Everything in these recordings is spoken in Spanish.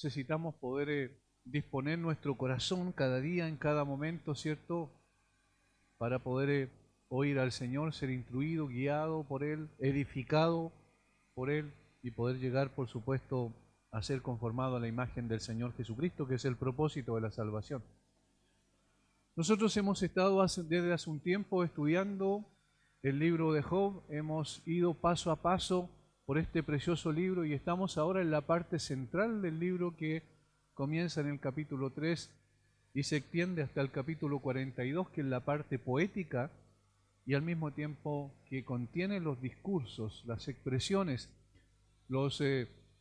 necesitamos poder disponer nuestro corazón cada día, en cada momento, ¿cierto? Para poder oír al Señor, ser instruido, guiado por Él, edificado por Él y poder llegar, por supuesto, a ser conformado a la imagen del Señor Jesucristo, que es el propósito de la salvación. Nosotros hemos estado desde hace un tiempo estudiando el libro de Job, hemos ido paso a paso por este precioso libro y estamos ahora en la parte central del libro que comienza en el capítulo 3 y se extiende hasta el capítulo 42, que es la parte poética y al mismo tiempo que contiene los discursos, las expresiones, los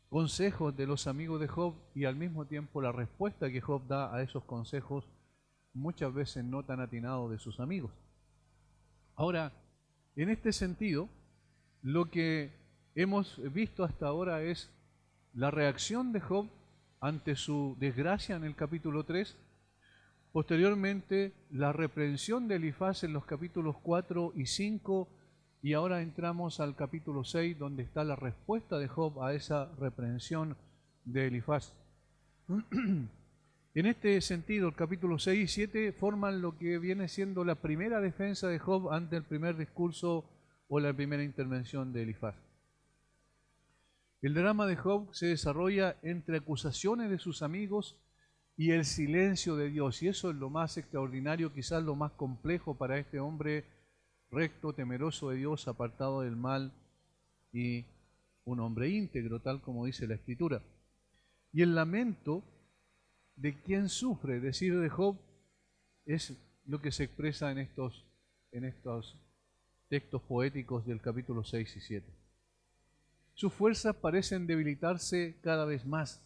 consejos de los amigos de Job y al mismo tiempo la respuesta que Job da a esos consejos, muchas veces no tan atinados de sus amigos. Ahora, en este sentido, lo que hemos visto hasta ahora es la reacción de Job ante su desgracia en el capítulo 3, posteriormente la reprensión de Elifaz en los capítulos 4 y 5, y ahora entramos al capítulo 6, donde está la respuesta de Job a esa reprensión de Elifaz. En este sentido, el capítulo 6 y 7 forman lo que viene siendo la primera defensa de Job ante el primer discurso o la primera intervención de Elifaz. El drama de Job se desarrolla entre acusaciones de sus amigos y el silencio de Dios, y eso es lo más extraordinario, quizás lo más complejo para este hombre recto, temeroso de Dios, apartado del mal y un hombre íntegro, tal como dice la Escritura. Y el lamento de quien sufre, decir de Job, es lo que se expresa en estos textos poéticos del capítulo 6 y 7. Sus fuerzas parecen debilitarse cada vez más.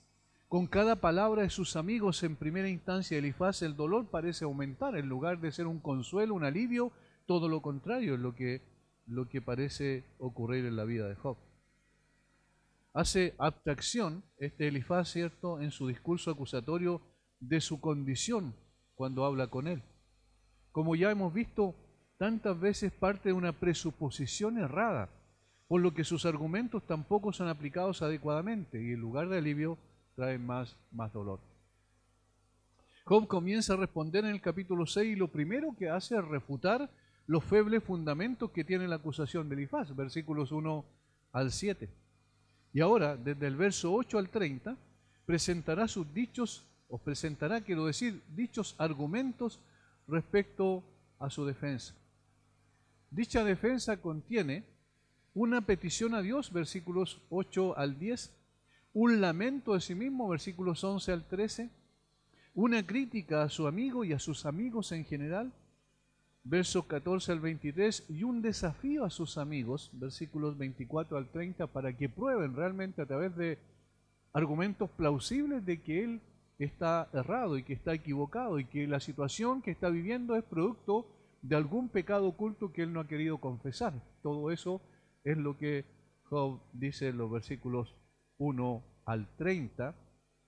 Con cada palabra de sus amigos, en primera instancia Elifaz, el dolor parece aumentar. En lugar de ser un consuelo, un alivio, todo lo contrario es lo que parece ocurrir en la vida de Job. Hace abstracción Elifaz, ¿cierto?, en su discurso acusatorio de su condición cuando habla con él. Como ya hemos visto, tantas veces parte de una presuposición errada, por lo que sus argumentos tampoco son aplicados adecuadamente y en lugar de alivio traen más dolor. Job comienza a responder en el capítulo 6 y lo primero que hace es refutar los febles fundamentos que tiene la acusación de Elifaz, versículos 1 al 7. Y ahora, desde el verso 8 al 30, presentará sus dichos, dichos argumentos respecto a su defensa. Dicha defensa contiene una petición a Dios, versículos 8 al 10, un lamento de sí mismo, versículos 11 al 13, una crítica a su amigo y a sus amigos en general, versos 14 al 23, y un desafío a sus amigos, versículos 24 al 30, para que prueben realmente a través de argumentos plausibles de que él está errado y que está equivocado y que la situación que está viviendo es producto de algún pecado oculto que él no ha querido confesar. Todo eso es lo que Job dice en los versículos 1 al 30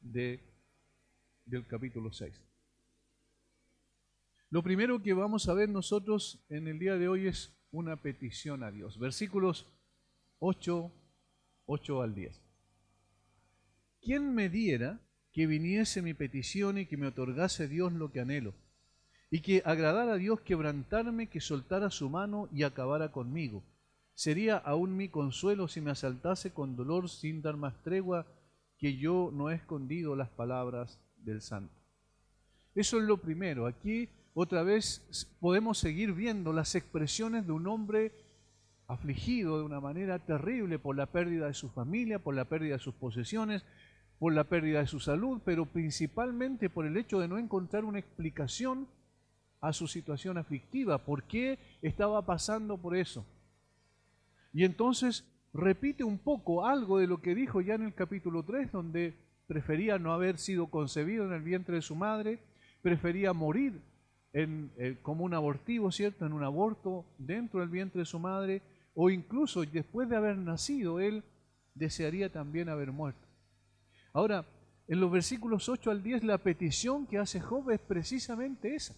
del capítulo 6. Lo primero que vamos a ver nosotros en el día de hoy es una petición a Dios. Versículos 8 al 10. ¿Quién me diera que viniese mi petición y que me otorgase Dios lo que anhelo? Y que agradara a Dios quebrantarme, que soltara su mano y acabara conmigo. Sería aún mi consuelo si me asaltase con dolor sin dar más tregua, que yo no he escondido las palabras del Santo. Eso es lo primero. Aquí otra vez podemos seguir viendo las expresiones de un hombre afligido de una manera terrible por la pérdida de su familia, por la pérdida de sus posesiones, por la pérdida de su salud, pero principalmente por el hecho de no encontrar una explicación a su situación aflictiva. ¿Por qué estaba pasando por eso? Y entonces repite un poco algo de lo que dijo ya en el capítulo 3, donde prefería no haber sido concebido en el vientre de su madre, prefería morir como un abortivo, ¿cierto?, en un aborto dentro del vientre de su madre, o incluso después de haber nacido, él desearía también haber muerto. Ahora, en los versículos 8 al 10, la petición que hace Job es precisamente esa.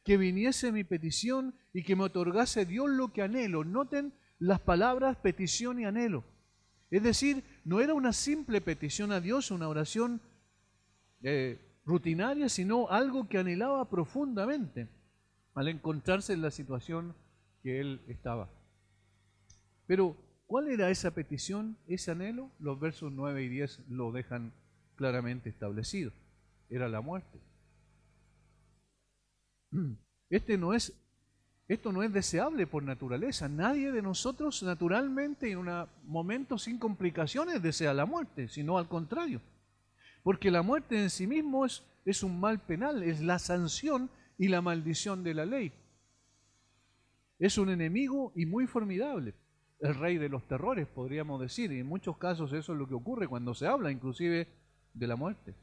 Que viniese mi petición y que me otorgase Dios lo que anhelo. Noten las palabras petición y anhelo. Es decir, no era una simple petición a Dios, una oración rutinaria, sino algo que anhelaba profundamente al encontrarse en la situación que él estaba. Pero, ¿cuál era esa petición, ese anhelo? Los versos 9 y 10 lo dejan claramente establecido. Era la muerte. Esto no es deseable por naturaleza. Nadie de nosotros naturalmente en un momento sin complicaciones desea la muerte, sino al contrario. Porque la muerte en sí mismo es un mal penal, es la sanción y la maldición de la ley. Es un enemigo y muy formidable. El rey de los terrores, podríamos decir, y en muchos casos eso es lo que ocurre cuando se habla inclusive de la muerte.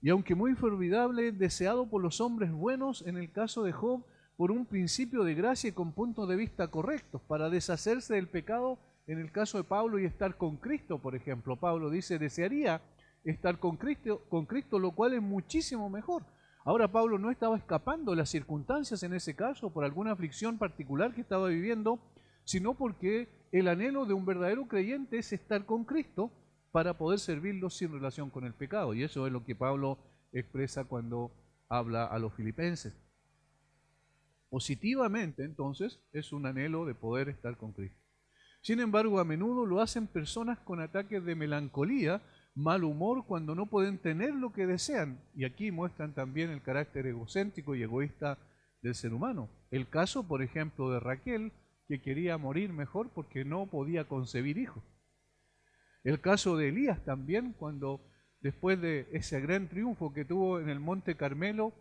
Y aunque muy formidable, deseado por los hombres buenos, en el caso de Job, por un principio de gracia y con puntos de vista correctos, para deshacerse del pecado, en el caso de Pablo, y estar con Cristo, por ejemplo. Pablo dice, desearía estar con Cristo, lo cual es muchísimo mejor. Ahora Pablo no estaba escapando de las circunstancias en ese caso, por alguna aflicción particular que estaba viviendo, sino porque el anhelo de un verdadero creyente es estar con Cristo para poder servirlo sin relación con el pecado. Y eso es lo que Pablo expresa cuando habla a los filipenses. Positivamente, entonces, es un anhelo de poder estar con Cristo. Sin embargo, a menudo lo hacen personas con ataques de melancolía, mal humor, cuando no pueden tener lo que desean. Y aquí muestran también el carácter egocéntrico y egoísta del ser humano. El caso, por ejemplo, de Raquel, que quería morir mejor porque no podía concebir hijos. El caso de Elías también, cuando después de ese gran triunfo que tuvo en el Monte Carmelo,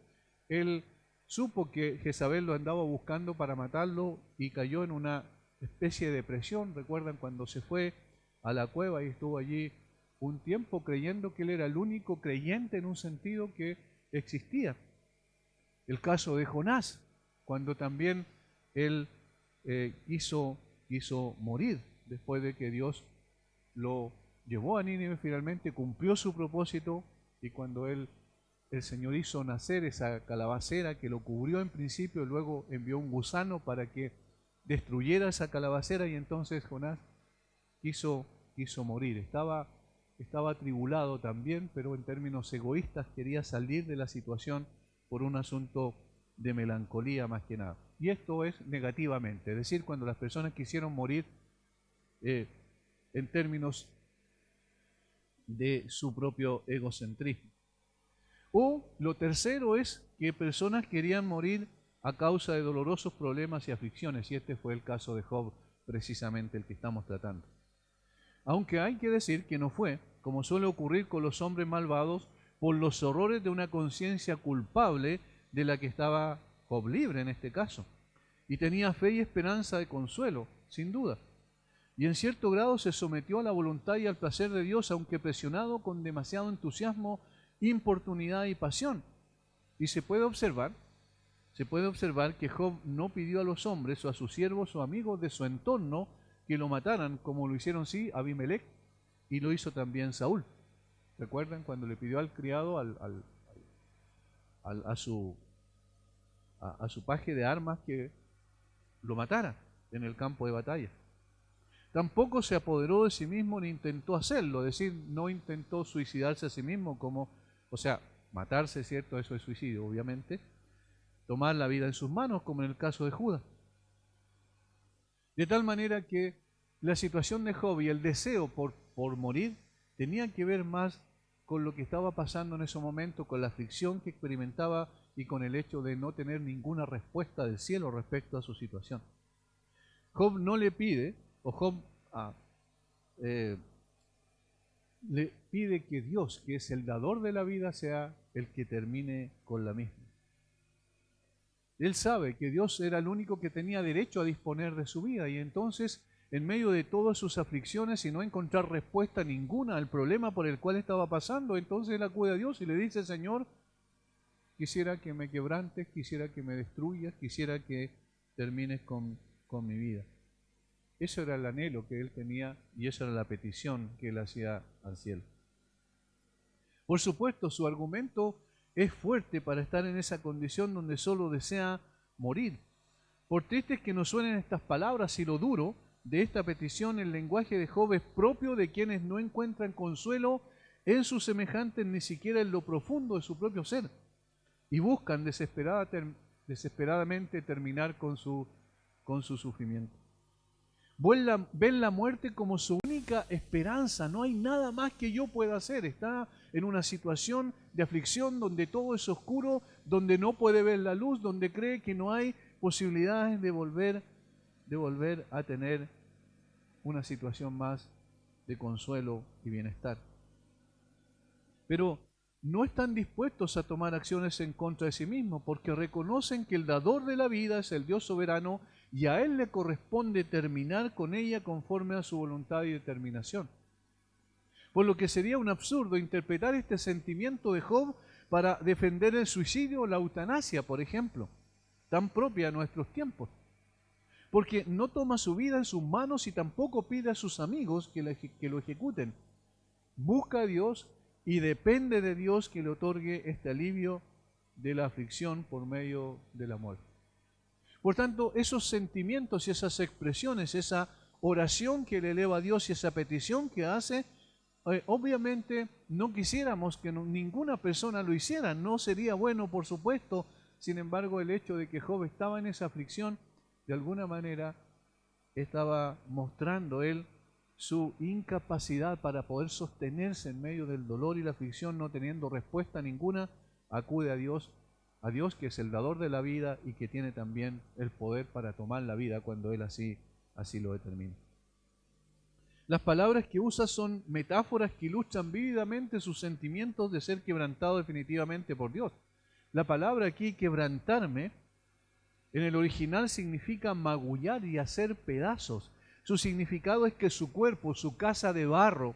él supo que Jezabel lo andaba buscando para matarlo y cayó en una especie de depresión. ¿Recuerdan cuando se fue a la cueva y estuvo allí un tiempo creyendo que él era el único creyente en un sentido que existía? El caso de Jonás, cuando también él quiso morir después de que Dios lo llevó a Nínive, finalmente cumplió su propósito, y cuando el Señor hizo nacer esa calabacera que lo cubrió en principio, luego envió un gusano para que destruyera esa calabacera, y entonces Jonás quiso morir. Estaba atribulado también, pero en términos egoístas quería salir de la situación por un asunto de melancolía más que nada. Y esto es negativamente, es decir, cuando las personas quisieron morir en términos de su propio egocentrismo. O lo tercero es que personas querían morir a causa de dolorosos problemas y aflicciones, y este fue el caso de Job, precisamente el que estamos tratando. Aunque hay que decir que no fue, como suele ocurrir con los hombres malvados, por los horrores de una conciencia culpable de la que estaba Job libre en este caso, y tenía fe y esperanza de consuelo, sin duda. Y en cierto grado se sometió a la voluntad y al placer de Dios, aunque presionado con demasiado entusiasmo, importunidad y pasión. Y se puede observar que Job no pidió a los hombres o a sus siervos o amigos de su entorno que lo mataran, como lo hicieron sí Abimelech, y lo hizo también Saúl. ¿Recuerdan cuando le pidió al criado, a su paje de armas, que lo matara en el campo de batalla? Tampoco se apoderó de sí mismo ni intentó hacerlo, es decir, no intentó suicidarse a sí mismo, matarse, ¿cierto? Eso es suicidio, obviamente. Tomar la vida en sus manos, como en el caso de Judas. De tal manera que la situación de Job y el deseo por morir tenía que ver más con lo que estaba pasando en ese momento, con la aflicción que experimentaba y con el hecho de no tener ninguna respuesta del cielo respecto a su situación. Job no le pide, o Job le pide que Dios, que es el dador de la vida, sea el que termine con la misma. Él sabe que Dios era el único que tenía derecho a disponer de su vida, y entonces, en medio de todas sus aflicciones y no encontrar respuesta ninguna al problema por el cual estaba pasando, entonces él acude a Dios y le dice: Señor, quisiera que me quebrantes, quisiera que me destruyas, quisiera que termines con mi vida. Eso era el anhelo que él tenía y esa era la petición que él hacía al cielo. Por supuesto, su argumento es fuerte para estar en esa condición donde solo desea morir. Por tristes que nos suenen estas palabras y lo duro, de esta petición, el lenguaje de Job es propio de quienes no encuentran consuelo en sus semejantes, ni siquiera en lo profundo de su propio ser, y buscan desesperadamente terminar con su sufrimiento. Ven la muerte como su única esperanza. No hay nada más que yo pueda hacer. Está en una situación de aflicción donde todo es oscuro, donde no puede ver la luz, donde cree que no hay posibilidades de volver a tener una situación más de consuelo y bienestar. Pero no están dispuestos a tomar acciones en contra de sí mismos, porque reconocen que el dador de la vida es el Dios soberano y a Él le corresponde terminar con ella conforme a su voluntad y determinación. Por lo que sería un absurdo interpretar este sentimiento de Job para defender el suicidio o la eutanasia, por ejemplo, tan propia de nuestros tiempos. Porque no toma su vida en sus manos y tampoco pide a sus amigos que lo ejecuten. Busca a Dios y depende de Dios que le otorgue este alivio de la aflicción por medio del amor. Por tanto, esos sentimientos y esas expresiones, esa oración que le eleva a Dios y esa petición que hace, obviamente no quisiéramos que ninguna persona lo hiciera, no sería bueno, por supuesto. Sin embargo, el hecho de que Job estaba en esa aflicción, de alguna manera estaba mostrando él su incapacidad para poder sostenerse en medio del dolor y la aflicción, no teniendo respuesta ninguna. Acude a Dios que es el dador de la vida y que tiene también el poder para tomar la vida cuando Él así lo determine. Las palabras que usa son metáforas que ilustran vívidamente sus sentimientos de ser quebrantado definitivamente por Dios. La palabra aquí, quebrantarme, en el original significa magullar y hacer pedazos. Su significado es que su cuerpo, su casa de barro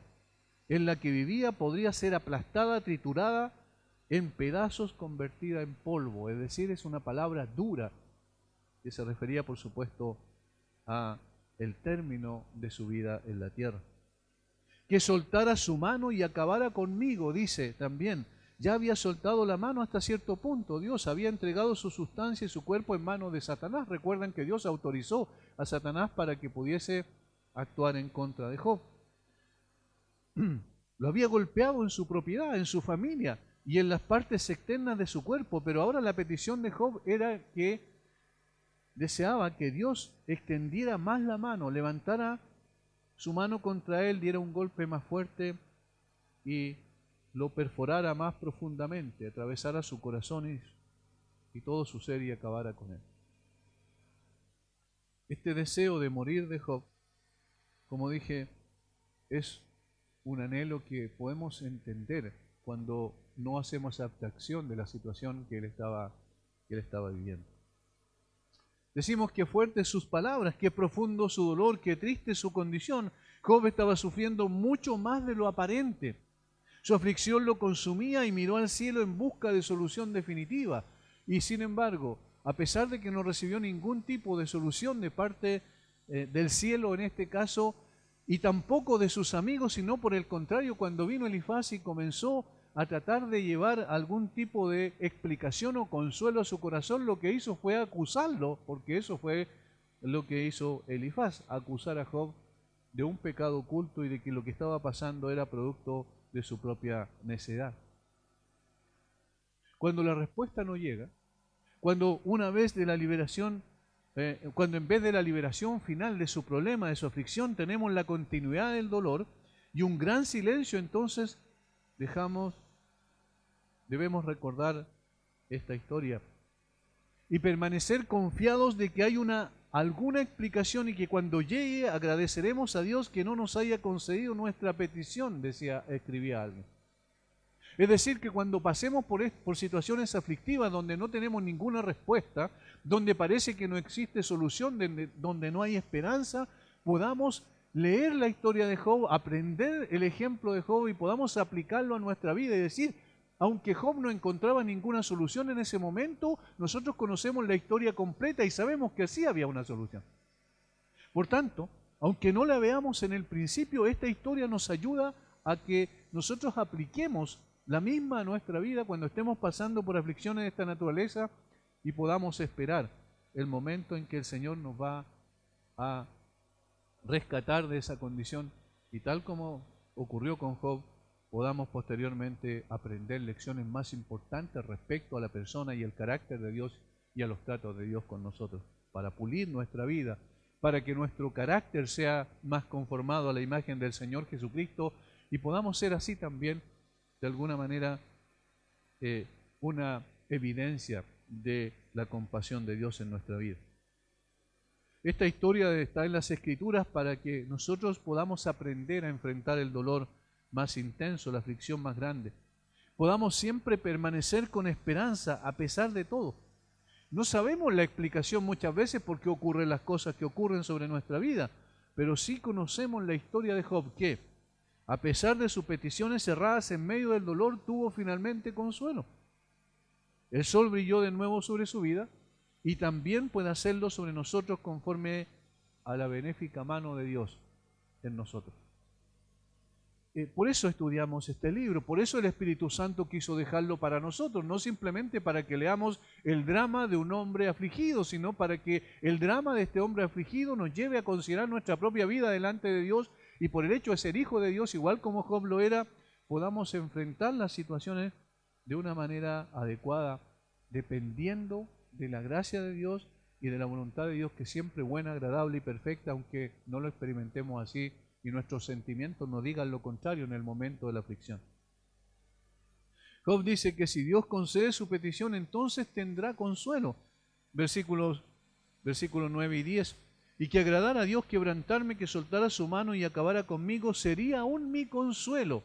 en la que vivía, podría ser aplastada, triturada, en pedazos, convertida en polvo. Es decir, es una palabra dura que se refería, por supuesto, a el término de su vida en la tierra. Que soltara su mano y acabara conmigo, dice también. Ya había soltado la mano hasta cierto punto. Dios había entregado su sustancia y su cuerpo en manos de Satanás. Recuerdan que Dios autorizó a Satanás para que pudiese actuar en contra de Job. Lo había golpeado en su propiedad, en su familia y en las partes externas de su cuerpo, pero ahora la petición de Job era que deseaba que Dios extendiera más la mano, levantara su mano contra él, diera un golpe más fuerte y lo perforara más profundamente, atravesara su corazón y todo su ser y acabara con él. Este deseo de morir de Job, como dije, es un anhelo que podemos entender cuando no hacemos abstracción de la situación que él estaba viviendo. Decimos que fuertes sus palabras, que profundo su dolor, que triste su condición. Job estaba sufriendo mucho más de lo aparente. Su aflicción lo consumía y miró al cielo en busca de solución definitiva. Y sin embargo, a pesar de que no recibió ningún tipo de solución de parte del cielo en este caso, y tampoco de sus amigos, sino por el contrario, cuando vino Elifaz y comenzó a tratar de llevar algún tipo de explicación o consuelo a su corazón, lo que hizo fue acusarlo, porque eso fue lo que hizo Elifaz, acusar a Job de un pecado oculto y de que lo que estaba pasando era producto de su propia necedad. Cuando la respuesta no llega, cuando una vez de la liberación, cuando en vez de la liberación final de su problema, de su aflicción, tenemos la continuidad del dolor y un gran silencio, entonces debemos recordar esta historia y permanecer confiados de que hay alguna explicación y que cuando llegue agradeceremos a Dios que no nos haya concedido nuestra petición, escribía alguien. Es decir, que cuando pasemos por situaciones aflictivas donde no tenemos ninguna respuesta, donde parece que no existe solución, donde no hay esperanza, podamos leer la historia de Job, aprender el ejemplo de Job y podamos aplicarlo a nuestra vida y decir, aunque Job no encontraba ninguna solución en ese momento, nosotros conocemos la historia completa y sabemos que sí había una solución. Por tanto, aunque no la veamos en el principio, esta historia nos ayuda a que nosotros apliquemos la misma a nuestra vida cuando estemos pasando por aflicciones de esta naturaleza y podamos esperar el momento en que el Señor nos va a rescatar de esa condición y tal como ocurrió con Job, podamos posteriormente aprender lecciones más importantes respecto a la persona y el carácter de Dios y a los tratos de Dios con nosotros, para pulir nuestra vida, para que nuestro carácter sea más conformado a la imagen del Señor Jesucristo y podamos ser así también, de alguna manera, una evidencia de la compasión de Dios en nuestra vida. Esta historia está en las Escrituras para que nosotros podamos aprender a enfrentar el dolor más intenso, la aflicción más grande. Podamos siempre permanecer con esperanza a pesar de todo. No sabemos la explicación muchas veces por qué ocurren las cosas que ocurren sobre nuestra vida, pero sí conocemos la historia de Job, que a pesar de sus peticiones cerradas en medio del dolor, tuvo finalmente consuelo. El sol brilló de nuevo sobre su vida y también puede hacerlo sobre nosotros conforme a la benéfica mano de Dios en nosotros. Por eso estudiamos este libro, por eso el Espíritu Santo quiso dejarlo para nosotros, no simplemente para que leamos el drama de un hombre afligido, sino para que el drama de este hombre afligido nos lleve a considerar nuestra propia vida delante de Dios y por el hecho de ser hijo de Dios, igual como Job lo era, podamos enfrentar las situaciones de una manera adecuada, dependiendo de la gracia de Dios y de la voluntad de Dios, que siempre es buena, agradable y perfecta, aunque no lo experimentemos así y nuestros sentimientos nos digan lo contrario en el momento de la aflicción. Job dice que si Dios concede su petición, entonces tendrá consuelo. Versículos 9 y 10. Y que agradara a Dios quebrantarme, que soltara su mano y acabara conmigo, sería aún mi consuelo.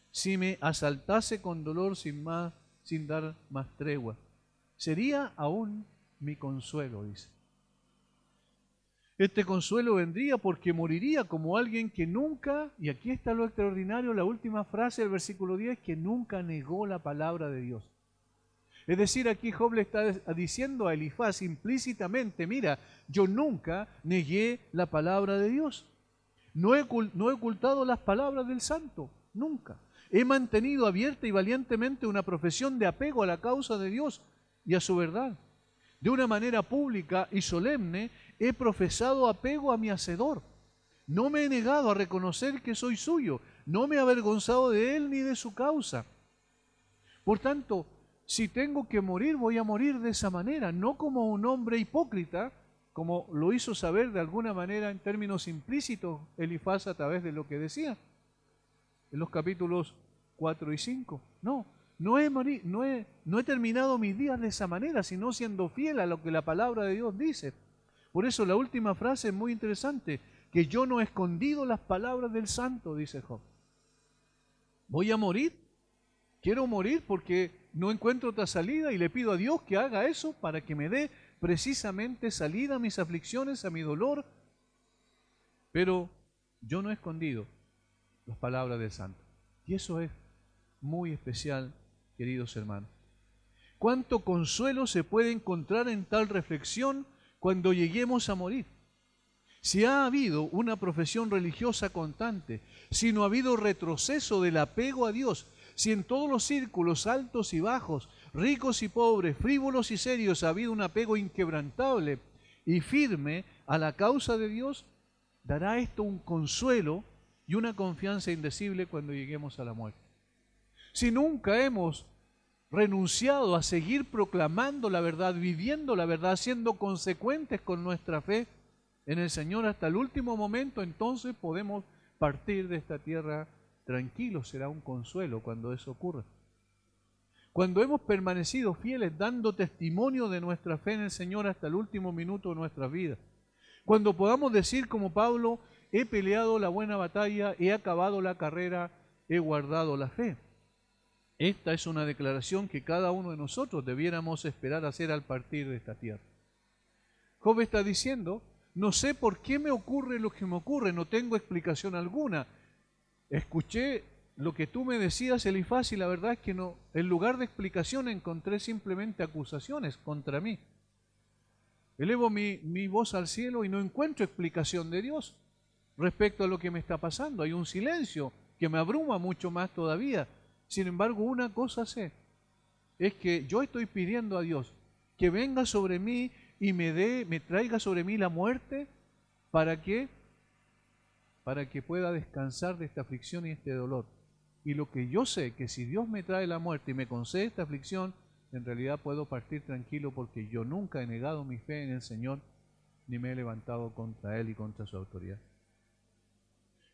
Si me asaltase con dolor sin dar más tregua, sería aún mi consuelo, dice. Este consuelo vendría porque moriría como alguien que nunca, y aquí está lo extraordinario, la última frase del versículo 10, que nunca negó la palabra de Dios. Es decir, aquí Job le está diciendo a Elifaz implícitamente, mira, yo nunca negué la palabra de Dios. No he ocultado las palabras del santo, nunca. He mantenido abierta y valientemente una profesión de apego a la causa de Dios y a su verdad. De una manera pública y solemne he profesado apego a mi Hacedor. No me he negado a reconocer que soy suyo. No me he avergonzado de él ni de su causa. Por tanto, si tengo que morir, voy a morir de esa manera, no como un hombre hipócrita, como lo hizo saber de alguna manera en términos implícitos Elifaz a través de lo que decía en los capítulos 4 y 5. No he terminado mis días de esa manera, sino siendo fiel a lo que la palabra de Dios dice. Por eso la última frase es muy interesante, que yo no he escondido las palabras del santo, dice Job. Voy a morir, quiero morir porque no encuentro otra salida y le pido a Dios que haga eso para que me dé precisamente salida a mis aflicciones, a mi dolor. Pero yo no he escondido las palabras del santo. Y eso es muy especial, queridos hermanos. ¿Cuánto consuelo se puede encontrar en tal reflexión cuando lleguemos a morir? Si ha habido una profesión religiosa constante, si no ha habido retroceso del apego a Dios, si en todos los círculos altos y bajos, ricos y pobres, frívolos y serios, ha habido un apego inquebrantable y firme a la causa de Dios, dará esto un consuelo y una confianza indecible cuando lleguemos a la muerte. Si nunca hemos renunciado a seguir proclamando la verdad, viviendo la verdad, siendo consecuentes con nuestra fe en el Señor hasta el último momento, entonces podemos partir de esta tierra tranquilos. Será un consuelo cuando eso ocurra. Cuando hemos permanecido fieles, dando testimonio de nuestra fe en el Señor hasta el último minuto de nuestras vidas. Cuando podamos decir como Pablo, he peleado la buena batalla, he acabado la carrera, he guardado la fe. Esta es una declaración que cada uno de nosotros debiéramos esperar hacer al partir de esta tierra. Job está diciendo, no sé por qué me ocurre lo que me ocurre, no tengo explicación alguna. Escuché lo que tú me decías, Elifaz, y la verdad es que no, en lugar de explicación encontré simplemente acusaciones contra mí. Elevo mi voz al cielo y no encuentro explicación de Dios respecto a lo que me está pasando. Hay un silencio que me abruma mucho más todavía. Sin embargo, una cosa sé, es que yo estoy pidiendo a Dios que venga sobre mí y me traiga sobre mí la muerte. ¿Para qué? para que pueda descansar de esta aflicción y este dolor. Y lo que yo sé, que si Dios me trae la muerte y me concede esta aflicción, en realidad puedo partir tranquilo porque yo nunca he negado mi fe en el Señor, ni me he levantado contra Él y contra su autoridad.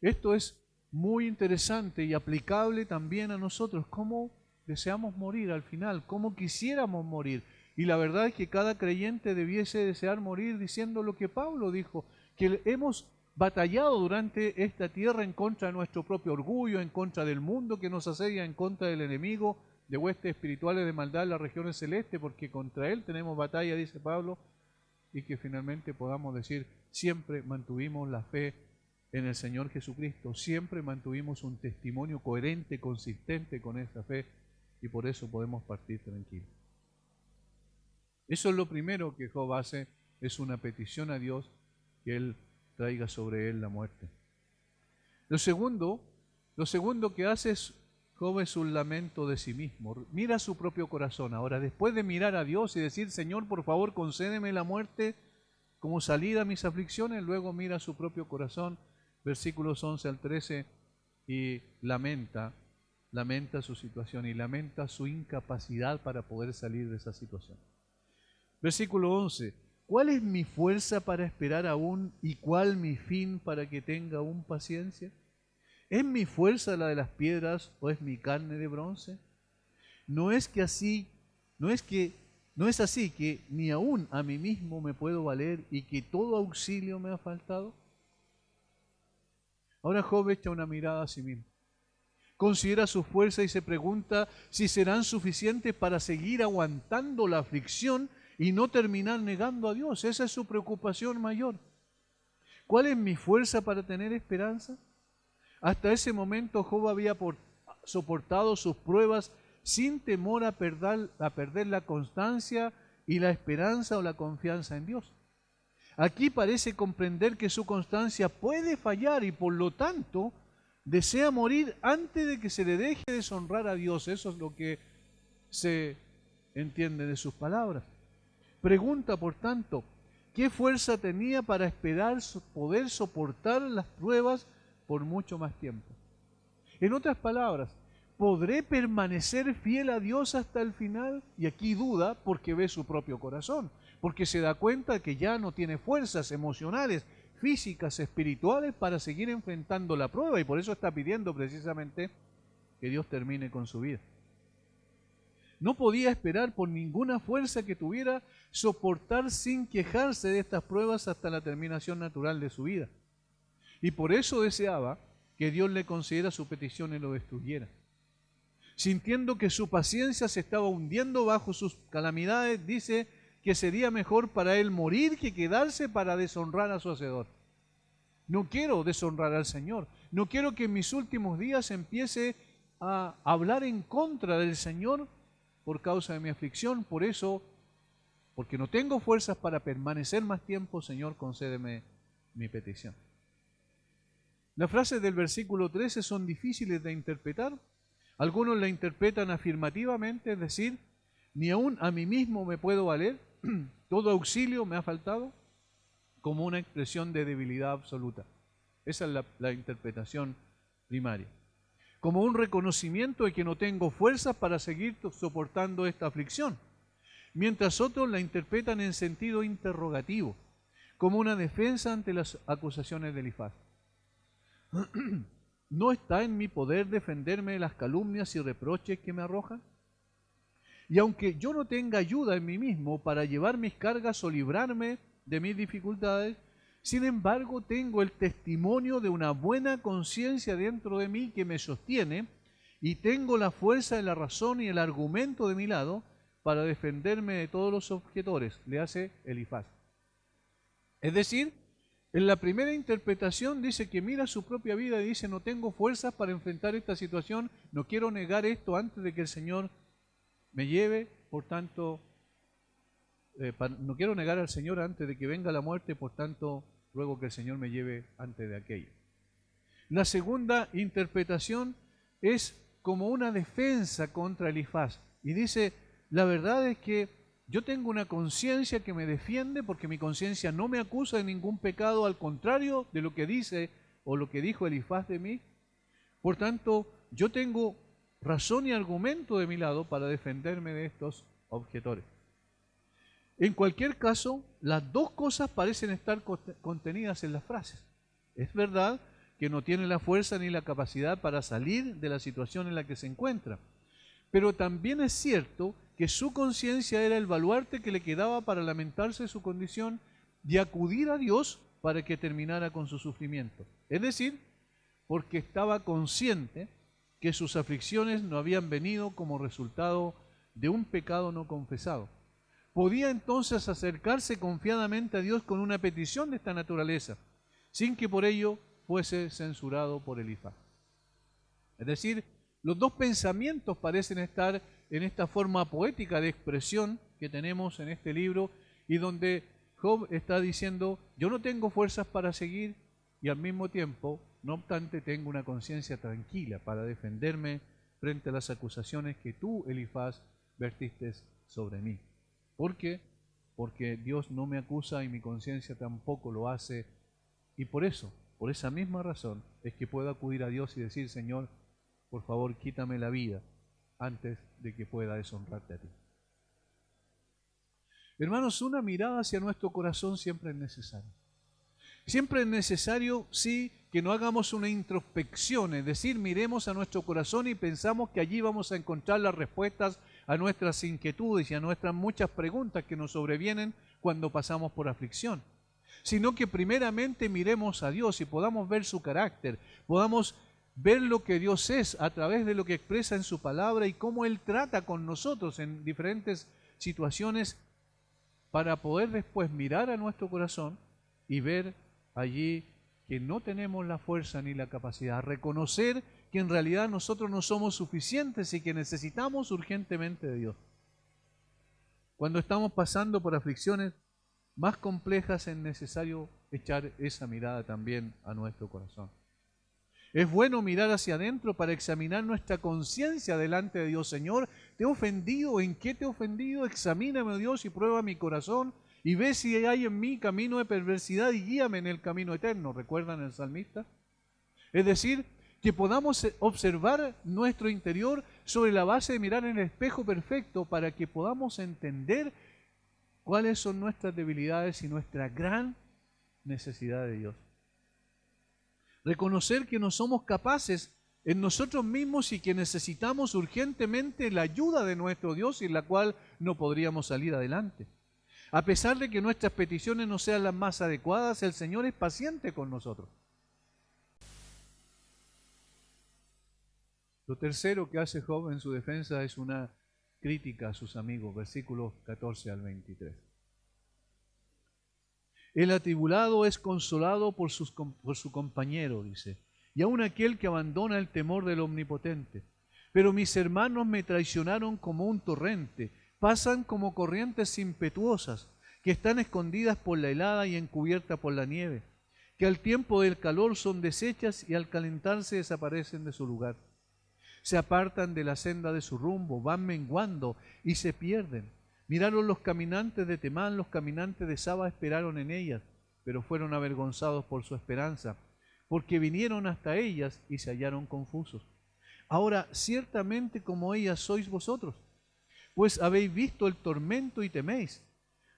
Esto es muy interesante y aplicable también a nosotros, cómo deseamos morir al final, cómo quisiéramos morir. Y la verdad es que cada creyente debiese desear morir diciendo lo que Pablo dijo, que hemos batallado durante esta tierra en contra de nuestro propio orgullo, en contra del mundo que nos asedia, en contra del enemigo, de huestes espirituales de maldad en las regiones celestes, porque contra él tenemos batalla, dice Pablo, y que finalmente podamos decir, siempre mantuvimos la fe en el Señor Jesucristo, siempre mantuvimos un testimonio coherente, consistente con esa fe, y por eso podemos partir tranquilos. Eso es lo primero que Job hace, es una petición a Dios que Él traiga sobre él la muerte. Lo segundo que hace Job es un lamento de sí mismo. Mira su propio corazón. Ahora, después de mirar a Dios y decir, Señor, por favor, concédeme la muerte como salida a mis aflicciones, luego mira su propio corazón, versículos 11 al 13, y lamenta su situación y lamenta su incapacidad para poder salir de esa situación. Versículo 11. ¿Cuál es mi fuerza para esperar aún y cuál mi fin para que tenga aún paciencia? ¿Es mi fuerza la de las piedras o es mi carne de bronce? No es así que ni aún a mí mismo me puedo valer y que todo auxilio me ha faltado. Ahora Job echa una mirada a sí mismo. Considera su fuerza y se pregunta si serán suficientes para seguir aguantando la aflicción y no terminar negando a Dios. Esa es su preocupación mayor. ¿Cuál es mi fuerza para tener esperanza? Hasta ese momento Job había soportado sus pruebas sin temor a perder la constancia y la esperanza o la confianza en Dios. Aquí parece comprender que su constancia puede fallar y por lo tanto desea morir antes de que se le deje deshonrar a Dios. Eso es lo que se entiende de sus palabras. Pregunta, por tanto, ¿qué fuerza tenía para esperar poder soportar las pruebas por mucho más tiempo? En otras palabras, ¿podré permanecer fiel a Dios hasta el final? Y aquí duda porque ve su propio corazón, porque se da cuenta que ya no tiene fuerzas emocionales, físicas, espirituales para seguir enfrentando la prueba y por eso está pidiendo precisamente que Dios termine con su vida. No podía esperar por ninguna fuerza que tuviera soportar sin quejarse de estas pruebas hasta la terminación natural de su vida. Y por eso deseaba que Dios le concediera su petición y lo destruyera. Sintiendo que su paciencia se estaba hundiendo bajo sus calamidades, dice que sería mejor para él morir que quedarse para deshonrar a su Hacedor. No quiero deshonrar al Señor. No quiero que en mis últimos días empiece a hablar en contra del Señor por causa de mi aflicción. Por eso, porque no tengo fuerzas para permanecer más tiempo, Señor, concédeme mi petición. Las frases del versículo 13 son difíciles de interpretar. Algunos la interpretan afirmativamente, es decir, ni aún a mí mismo me puedo valer, todo auxilio me ha faltado, como una expresión de debilidad absoluta. Esa es la interpretación primaria. Como un reconocimiento de que no tengo fuerzas para seguir soportando esta aflicción. Mientras otros la interpretan en sentido interrogativo, como una defensa ante las acusaciones de Elifaz. ¿No está en mi poder defenderme de las calumnias y reproches que me arrojan? Y aunque yo no tenga ayuda en mí mismo para llevar mis cargas o librarme de mis dificultades, sin embargo tengo el testimonio de una buena conciencia dentro de mí que me sostiene y tengo la fuerza de la razón y el argumento de mi lado para defenderme de todos los objetores, le hace Elifaz. Es decir, en la primera interpretación dice que mira su propia vida y dice, no tengo fuerzas para enfrentar esta situación, no quiero negar esto antes de que el Señor me lleve, por tanto, no quiero negar al Señor antes de que venga la muerte, por tanto, ruego que el Señor me lleve antes de aquello. La segunda interpretación es como una defensa contra Elifaz y dice, la verdad es que yo tengo una conciencia que me defiende porque mi conciencia no me acusa de ningún pecado, al contrario de lo que dice o lo que dijo Elifaz de mí. Por tanto, yo tengo razón y argumento de mi lado para defenderme de estos objetores. En cualquier caso, las dos cosas parecen estar contenidas en las frases. Es verdad que no tiene la fuerza ni la capacidad para salir de la situación en la que se encuentra, pero también es cierto que su conciencia era el baluarte que le quedaba para lamentarse de su condición y acudir a Dios para que terminara con su sufrimiento. Es decir, porque estaba consciente que sus aflicciones no habían venido como resultado de un pecado no confesado. Podía entonces acercarse confiadamente a Dios con una petición de esta naturaleza, sin que por ello fuese censurado por Elifaz. Es decir, los dos pensamientos parecen estar en esta forma poética de expresión que tenemos en este libro, y donde Job está diciendo, yo no tengo fuerzas para seguir, y al mismo tiempo, no obstante, tengo una conciencia tranquila para defenderme frente a las acusaciones que tú, Elifaz, vertiste sobre mí. ¿Por qué? Porque Dios no me acusa y mi conciencia tampoco lo hace, y por eso, por esa misma razón, es que puedo acudir a Dios y decir, Señor, por favor, quítame la vida antes de que pueda deshonrarte a ti. Hermanos, una mirada hacia nuestro corazón siempre es necesaria. Siempre es necesario, sí, que no hagamos una introspección, es decir, miremos a nuestro corazón y pensamos que allí vamos a encontrar las respuestas a nuestras inquietudes y a nuestras muchas preguntas que nos sobrevienen cuando pasamos por aflicción, sino que primeramente miremos a Dios y podamos ver su carácter, podamos ver lo que Dios es a través de lo que expresa en su palabra y cómo Él trata con nosotros en diferentes situaciones, para poder después mirar a nuestro corazón y ver allí que no tenemos la fuerza ni la capacidad, reconocer que en realidad nosotros no somos suficientes y que necesitamos urgentemente de Dios. Cuando estamos pasando por aflicciones más complejas es necesario echar esa mirada también a nuestro corazón. Es bueno mirar hacia adentro para examinar nuestra conciencia delante de Dios. Señor, ¿te he ofendido? ¿En qué te he ofendido? Examíname, Dios, y prueba mi corazón y ve si hay en mí camino de perversidad y guíame en el camino eterno. ¿Recuerdan el salmista? Es decir, que podamos observar nuestro interior sobre la base de mirar en el espejo perfecto para que podamos entender cuáles son nuestras debilidades y nuestra gran necesidad de Dios. Reconocer que no somos capaces en nosotros mismos y que necesitamos urgentemente la ayuda de nuestro Dios, sin la cual no podríamos salir adelante. A pesar de que nuestras peticiones no sean las más adecuadas, el Señor es paciente con nosotros. Lo tercero que hace Job en su defensa es una crítica a sus amigos, versículos 14 al 23. El atribulado es consolado por su compañero, dice, y aun aquel que abandona el temor del Omnipotente. Pero mis hermanos me traicionaron como un torrente, pasan como corrientes impetuosas, que están escondidas por la helada y encubiertas por la nieve, que al tiempo del calor son deshechas y al calentarse desaparecen de su lugar. Se apartan de la senda de su rumbo, van menguando y se pierden. Miraron los caminantes de Temán, los caminantes de Saba esperaron en ellas, pero fueron avergonzados por su esperanza, porque vinieron hasta ellas y se hallaron confusos. Ahora, ciertamente como ellas sois vosotros, pues habéis visto el tormento y teméis.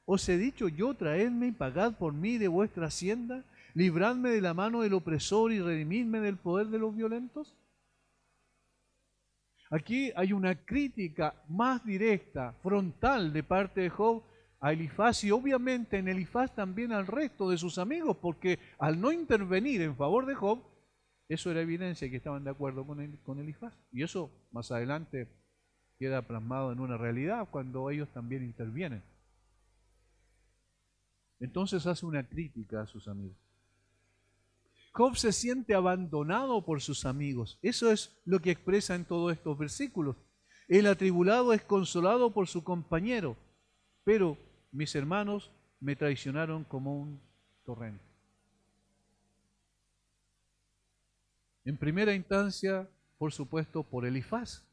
Os he dicho yo, traedme y pagad por mí de vuestra hacienda, libradme de la mano del opresor y redimidme del poder de los violentos. Aquí hay una crítica más directa, frontal de parte de Job a Elifaz y obviamente en Elifaz también al resto de sus amigos, porque al no intervenir en favor de Job, eso era evidencia que estaban de acuerdo con Elifaz. Y eso más adelante queda plasmado en una realidad cuando ellos también intervienen. Entonces hace una crítica a sus amigos. Job se siente abandonado por sus amigos. Eso es lo que expresa en todos estos versículos. El atribulado es consolado por su compañero, pero mis hermanos me traicionaron como un torrente. En primera instancia, por supuesto, por Elifaz,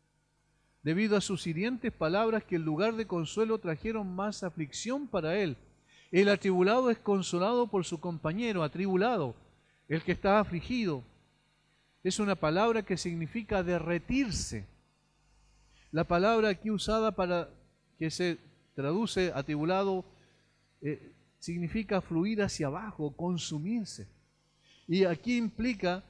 debido a sus hirientes palabras que en lugar de consuelo trajeron más aflicción para él. El atribulado es consolado por su compañero, atribulado. el que está afligido. Es una palabra que significa derretirse. La palabra aquí usada para que se traduce atribulado significa fluir hacia abajo, consumirse. Y aquí implica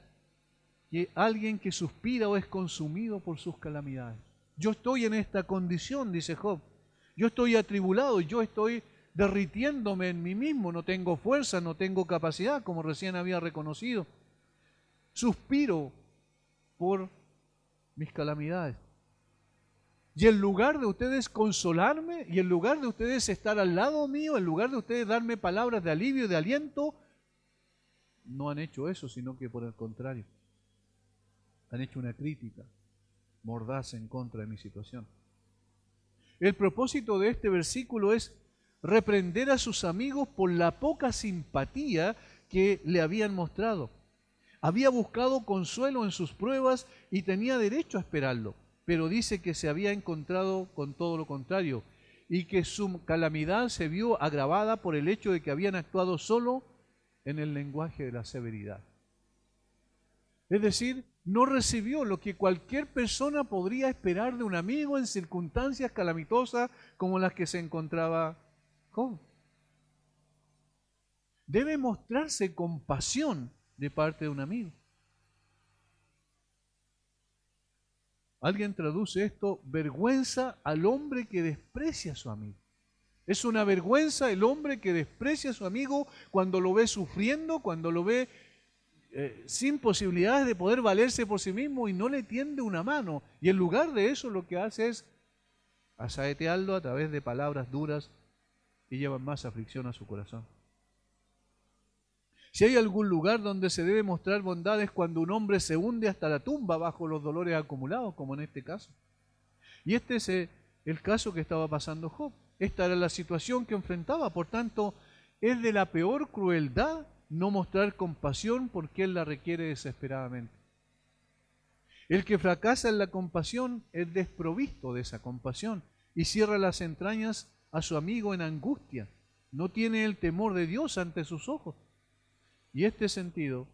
que alguien que suspira o es consumido por sus calamidades. Yo estoy en esta condición, dice Job. Yo estoy atribulado, yo estoy derritiéndome en mí mismo, no tengo fuerza, no tengo capacidad, como recién había reconocido. Suspiro por mis calamidades. Y en lugar de ustedes consolarme, y en lugar de ustedes estar al lado mío, en lugar de ustedes darme palabras de alivio, de aliento, no han hecho eso, sino que por el contrario, han hecho una crítica mordaz en contra de mi situación. El propósito de este versículo es reprender a sus amigos por la poca simpatía que le habían mostrado. Había buscado consuelo en sus pruebas y tenía derecho a esperarlo, pero dice que se había encontrado con todo lo contrario y que su calamidad se vio agravada por el hecho de que habían actuado solo en el lenguaje de la severidad. Es decir, no recibió lo que cualquier persona podría esperar de un amigo en circunstancias calamitosas como las que se encontraba Job. Debe mostrarse compasión de parte de un amigo. Alguien traduce esto: vergüenza al hombre que desprecia a su amigo. Es una vergüenza el hombre que desprecia a su amigo cuando lo ve sufriendo, cuando lo ve sin posibilidades de poder valerse por sí mismo y no le tiende una mano. Y en lugar de eso lo que hace es asaetearlo a través de palabras duras que llevan más aflicción a su corazón. Si hay algún lugar donde se debe mostrar bondad es cuando un hombre se hunde hasta la tumba bajo los dolores acumulados, como en este caso. Y este es el caso que estaba pasando Job. Esta era la situación que enfrentaba. Por tanto, es de la peor crueldad no mostrar compasión porque él la requiere desesperadamente. El que fracasa en la compasión es desprovisto de esa compasión y cierra las entrañas a su amigo en angustia. No tiene el temor de Dios ante sus ojos. Y este sentido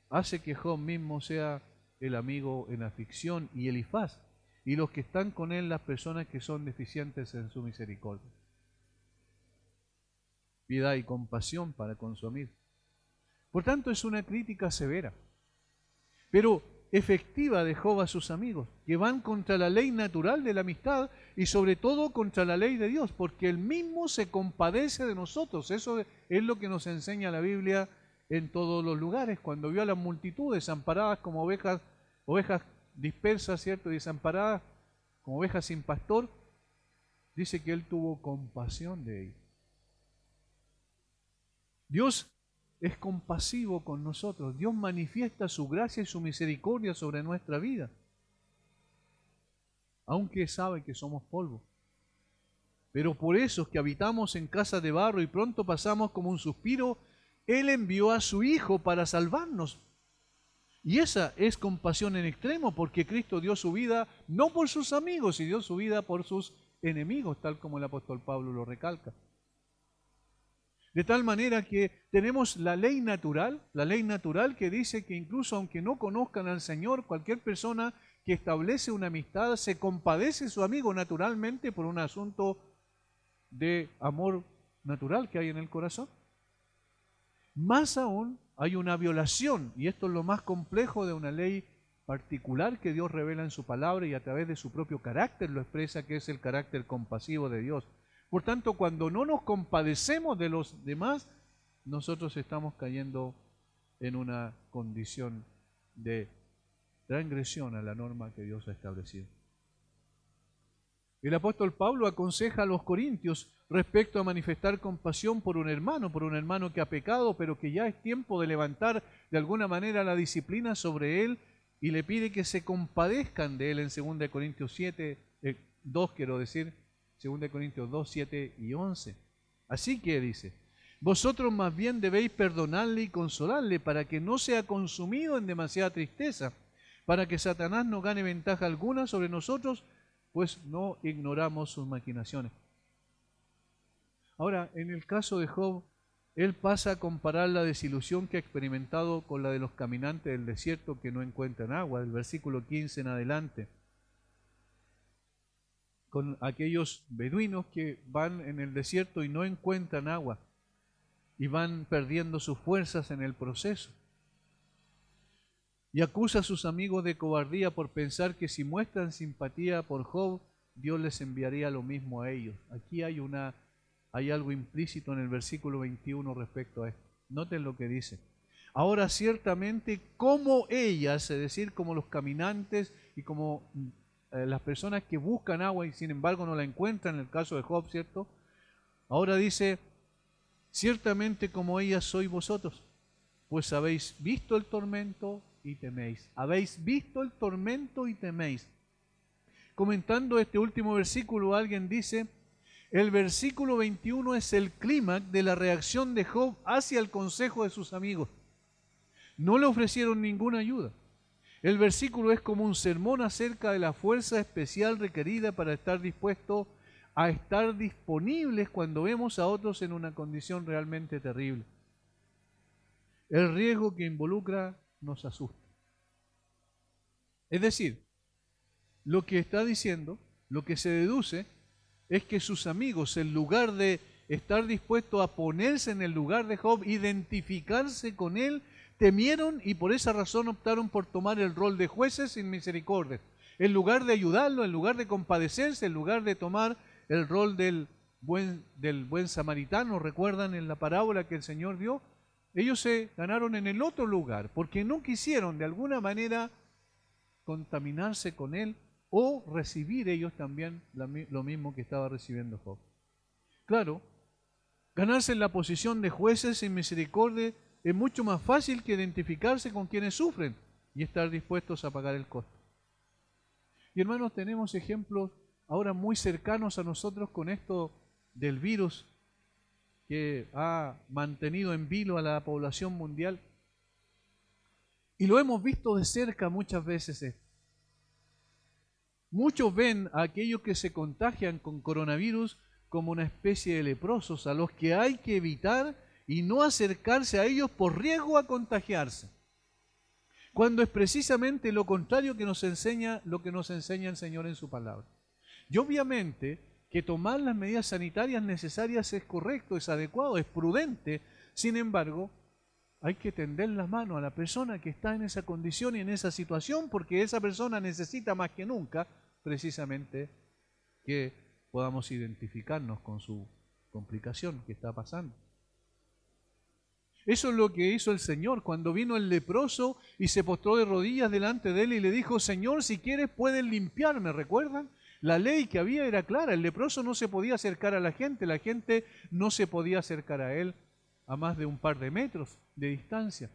hace que Job mismo sea el amigo en aflicción y Elifaz, y los que están con él las personas que son deficientes en su misericordia. Piedad y compasión para con su amigo. Por tanto, es una crítica severa, pero efectiva de Job a sus amigos, que van contra la ley natural de la amistad y sobre todo contra la ley de Dios, porque Él mismo se compadece de nosotros. Eso es lo que nos enseña la Biblia en todos los lugares. Cuando vio a las multitudes desamparadas como ovejas dispersas, ¿cierto? Y desamparadas como ovejas sin pastor, dice que Él tuvo compasión de ellos. Dios es compasivo con nosotros. Dios manifiesta su gracia y su misericordia sobre nuestra vida, aunque sabe que somos polvo. Pero por eso que habitamos en casa de barro y pronto pasamos como un suspiro, Él envió a su Hijo para salvarnos. Y esa es compasión en extremo, porque Cristo dio su vida no por sus amigos, y dio su vida por sus enemigos, tal como el apóstol Pablo lo recalca. De tal manera que tenemos la ley natural que dice que incluso aunque no conozcan al Señor, cualquier persona que establece una amistad se compadece de su amigo naturalmente por un asunto de amor natural que hay en el corazón. Más aún, hay una violación, y esto es lo más complejo de una ley particular que Dios revela en su palabra y a través de su propio carácter lo expresa, que es el carácter compasivo de Dios. Por tanto, cuando no nos compadecemos de los demás, nosotros estamos cayendo en una condición de transgresión a la norma que Dios ha establecido. El apóstol Pablo aconseja a los corintios respecto a manifestar compasión por un hermano que ha pecado, pero que ya es tiempo de levantar de alguna manera la disciplina sobre él, y le pide que se compadezcan de él en 2 Corintios 2, 2 Corintios 2, 7 y 11. Así que dice: vosotros más bien debéis perdonarle y consolarle para que no sea consumido en demasiada tristeza, para que Satanás no gane ventaja alguna sobre nosotros, pues no ignoramos sus maquinaciones. Ahora, en el caso de Job, él pasa a comparar la desilusión que ha experimentado con la de los caminantes del desierto que no encuentran agua, del versículo 15 en adelante, con aquellos beduinos que van en el desierto y no encuentran agua y van perdiendo sus fuerzas en el proceso. Y acusa a sus amigos de cobardía por pensar que si muestran simpatía por Job, Dios les enviaría lo mismo a ellos. Aquí hay algo implícito en el versículo 21 respecto a esto. Noten lo que dice. Ahora ciertamente como ellas, es decir, como los caminantes y como las personas que buscan agua y sin embargo no la encuentran, en el caso de Job, ¿cierto? Ahora dice, ciertamente como ellas sois vosotros, pues habéis visto el tormento y teméis. Habéis visto el tormento y teméis. Comentando este último versículo, alguien dice, el versículo 21 es el clímax de la reacción de Job hacia el consejo de sus amigos. No le ofrecieron ninguna ayuda. El versículo es como un sermón acerca de la fuerza especial requerida para estar dispuesto a estar disponibles cuando vemos a otros en una condición realmente terrible. El riesgo que involucra nos asusta. Es decir, lo que está diciendo, lo que se deduce, es que sus amigos, en lugar de estar dispuestos a ponerse en el lugar de Job, identificarse con él, temieron y por esa razón optaron por tomar el rol de jueces sin misericordia. En lugar de ayudarlo, en lugar de compadecerse, en lugar de tomar el rol del buen samaritano, recuerdan en la parábola que el Señor dio, ellos se ganaron en el otro lugar, porque no quisieron de alguna manera contaminarse con él o recibir ellos también lo mismo que estaba recibiendo Job. Claro, ganarse en la posición de jueces sin misericordia es mucho más fácil que identificarse con quienes sufren y estar dispuestos a pagar el costo. Y hermanos, tenemos ejemplos ahora muy cercanos a nosotros con esto del virus que ha mantenido en vilo a la población mundial. Y lo hemos visto de cerca muchas veces. Muchos ven a aquellos que se contagian con coronavirus como una especie de leprosos a los que hay que evitar y no acercarse a ellos por riesgo a contagiarse. Cuando es precisamente lo contrario que nos enseña lo que nos enseña el Señor en su palabra. Y obviamente que tomar las medidas sanitarias necesarias es correcto, es adecuado, es prudente. Sin embargo, hay que tender la mano a la persona que está en esa condición y en esa situación, porque esa persona necesita más que nunca precisamente que podamos identificarnos con su complicación que está pasando. Eso es lo que hizo el Señor cuando vino el leproso y se postró de rodillas delante de él y le dijo, Señor, si quieres puedes limpiarme, ¿recuerdan? La ley que había era clara, el leproso no se podía acercar a la gente no se podía acercar a él a más de un par de metros de distancia.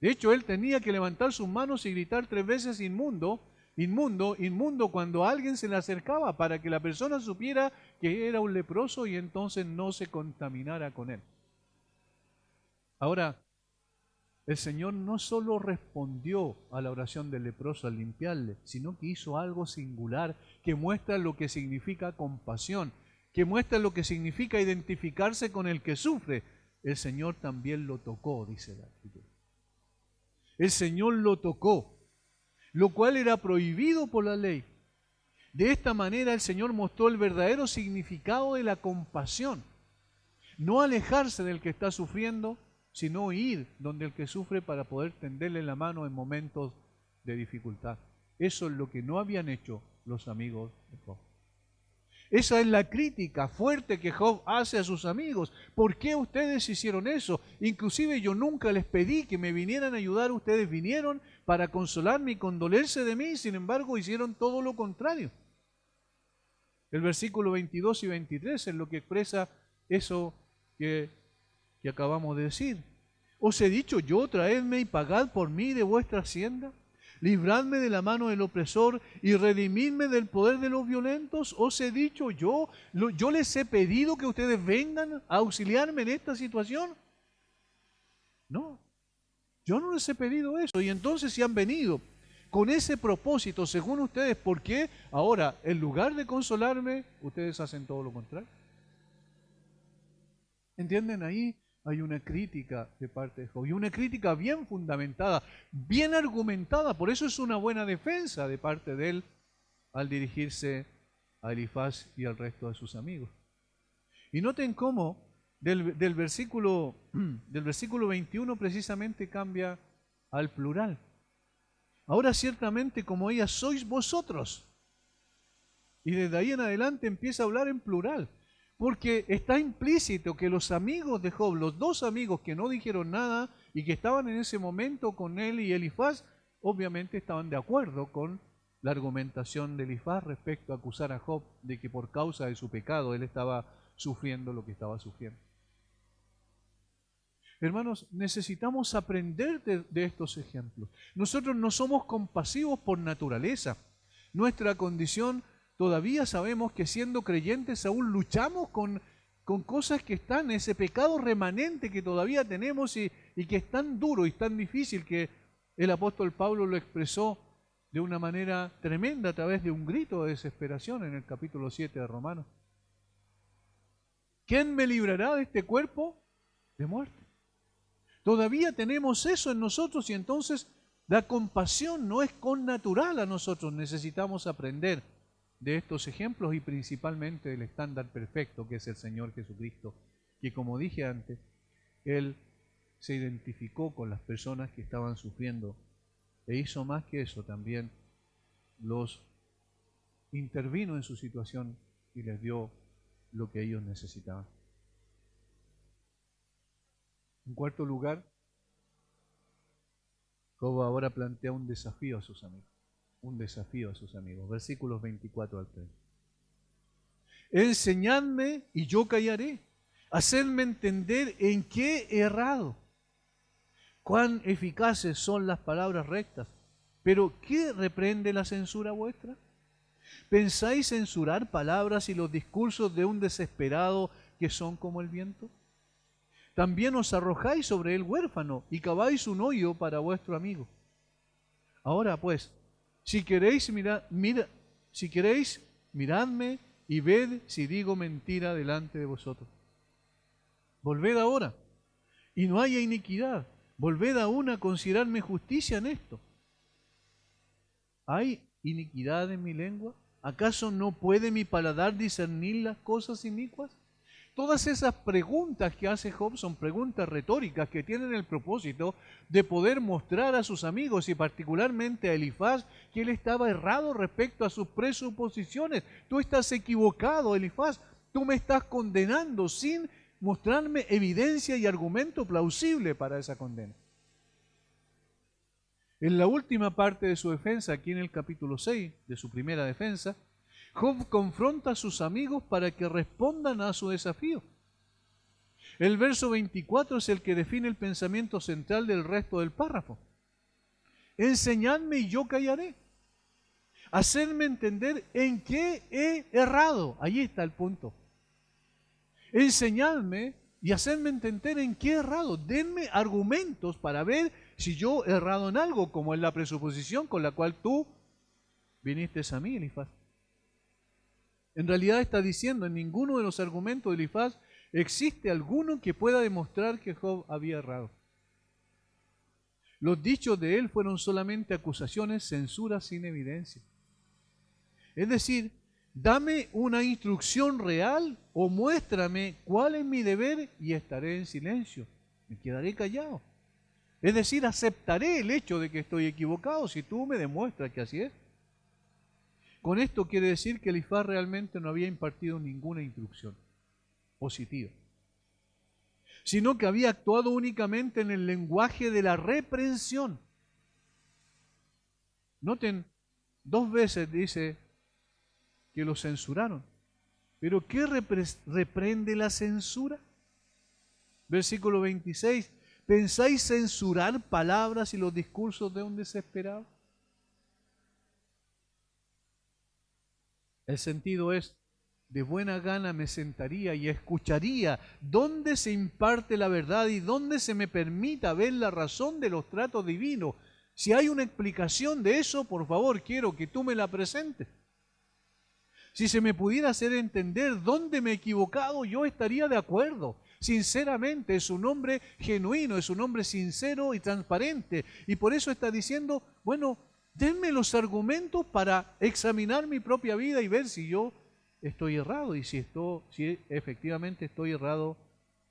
De hecho, él tenía que levantar sus manos y gritar 3 veces inmundo, inmundo, inmundo cuando alguien se le acercaba para que la persona supiera que era un leproso y entonces no se contaminara con él. Ahora, el Señor no solo respondió a la oración del leproso al limpiarle, sino que hizo algo singular que muestra lo que significa compasión, que muestra lo que significa identificarse con el que sufre. El Señor también lo tocó, dice la Escritura. El Señor lo tocó, lo cual era prohibido por la ley. De esta manera el Señor mostró el verdadero significado de la compasión. No alejarse del que está sufriendo, sino ir donde el que sufre para poder tenderle la mano en momentos de dificultad. Eso es lo que no habían hecho los amigos de Job. Esa es la crítica fuerte que Job hace a sus amigos. ¿Por qué ustedes hicieron eso? Inclusive yo nunca les pedí que me vinieran a ayudar. Ustedes vinieron para consolarme y condolerse de mí. Sin embargo, hicieron todo lo contrario. El versículo 22 y 23 es lo que expresa eso que acabamos de decir. ¿Os he dicho yo, traedme y pagad por mí de vuestra hacienda? Libradme de la mano del opresor y redimidme del poder de los violentos. ¿Os he dicho yo les he pedido que ustedes vengan a auxiliarme en esta situación? No, yo no les he pedido eso. Y entonces si han venido con ese propósito, según ustedes, ¿por qué ahora, en lugar de consolarme, ustedes hacen todo lo contrario? ¿Entienden? Ahí hay una crítica de parte de Job, y una crítica bien fundamentada, bien argumentada. Por eso es una buena defensa de parte de él al dirigirse a Elifaz y al resto de sus amigos. Y noten cómo del versículo 21 precisamente cambia al plural. Ahora ciertamente como ella sois vosotros. Y desde ahí en adelante empieza a hablar en plural. Porque está implícito que los amigos de Job, los dos amigos que no dijeron nada y que estaban en ese momento con él y Elifaz, obviamente estaban de acuerdo con la argumentación de Elifaz respecto a acusar a Job de que por causa de su pecado él estaba sufriendo lo que estaba sufriendo. Hermanos, necesitamos aprender de estos ejemplos. Nosotros no somos compasivos por naturaleza. Nuestra condición, todavía sabemos que siendo creyentes aún luchamos con cosas que están, ese pecado remanente que todavía tenemos y que es tan duro y tan difícil que el apóstol Pablo lo expresó de una manera tremenda a través de un grito de desesperación en el capítulo 7 de Romanos. ¿Quién me librará de este cuerpo de muerte? Todavía tenemos eso en nosotros y entonces la compasión no es connatural a nosotros. Necesitamos aprender de estos ejemplos y principalmente del estándar perfecto que es el Señor Jesucristo, que como dije antes, Él se identificó con las personas que estaban sufriendo e hizo más que eso, también los intervino en su situación y les dio lo que ellos necesitaban. En cuarto lugar, Job ahora plantea un desafío a sus amigos. Un desafío a sus amigos. Versículos 24 al 30. Enseñadme y yo callaré. Hacedme entender en qué he errado. Cuán eficaces son las palabras rectas. Pero ¿qué reprende la censura vuestra? ¿Pensáis censurar palabras y los discursos de un desesperado que son como el viento? También os arrojáis sobre el huérfano y caváis un hoyo para vuestro amigo. Ahora pues, si queréis, miradme y ved si digo mentira delante de vosotros. Volved ahora, y no haya iniquidad. Volved aún a considerarme justicia en esto. ¿Hay iniquidad en mi lengua? ¿Acaso no puede mi paladar discernir las cosas inicuas? Todas esas preguntas que hace Job son preguntas retóricas que tienen el propósito de poder mostrar a sus amigos y particularmente a Elifaz que él estaba errado respecto a sus presuposiciones. Tú estás equivocado, Elifaz. Tú me estás condenando sin mostrarme evidencia y argumento plausible para esa condena. En la última parte de su defensa, aquí en el capítulo 6, de su primera defensa, Job confronta a sus amigos para que respondan a su desafío. El verso 24 es el que define el pensamiento central del resto del párrafo. Enseñadme y yo callaré. Hacedme entender en qué he errado. Ahí está el punto. Enseñadme y hacedme entender en qué he errado. Denme argumentos para ver si yo he errado en algo, como en la presuposición con la cual tú viniste a mí, Elifaz. En realidad está diciendo, en ninguno de los argumentos de Elifaz existe alguno que pueda demostrar que Job había errado. Los dichos de él fueron solamente acusaciones, censuras sin evidencia. Es decir, dame una instrucción real o muéstrame cuál es mi deber y estaré en silencio. Me quedaré callado. Es decir, aceptaré el hecho de que estoy equivocado si tú me demuestras que así es. Con esto quiere decir que Elifaz realmente no había impartido ninguna instrucción positiva, sino que había actuado únicamente en el lenguaje de la reprensión. Noten, 2 veces dice que lo censuraron. ¿Pero qué reprende la censura? Versículo 26. ¿Pensáis censurar palabras y los discursos de un desesperado? El sentido es, de buena gana me sentaría y escucharía dónde se imparte la verdad y dónde se me permita ver la razón de los tratos divinos. Si hay una explicación de eso, por favor, quiero que tú me la presentes. Si se me pudiera hacer entender dónde me he equivocado, yo estaría de acuerdo. sinceramente, es un hombre genuino, es un hombre sincero y transparente. Y por eso está diciendo, bueno, denme los argumentos para examinar mi propia vida y ver si yo estoy errado. Y si efectivamente estoy errado,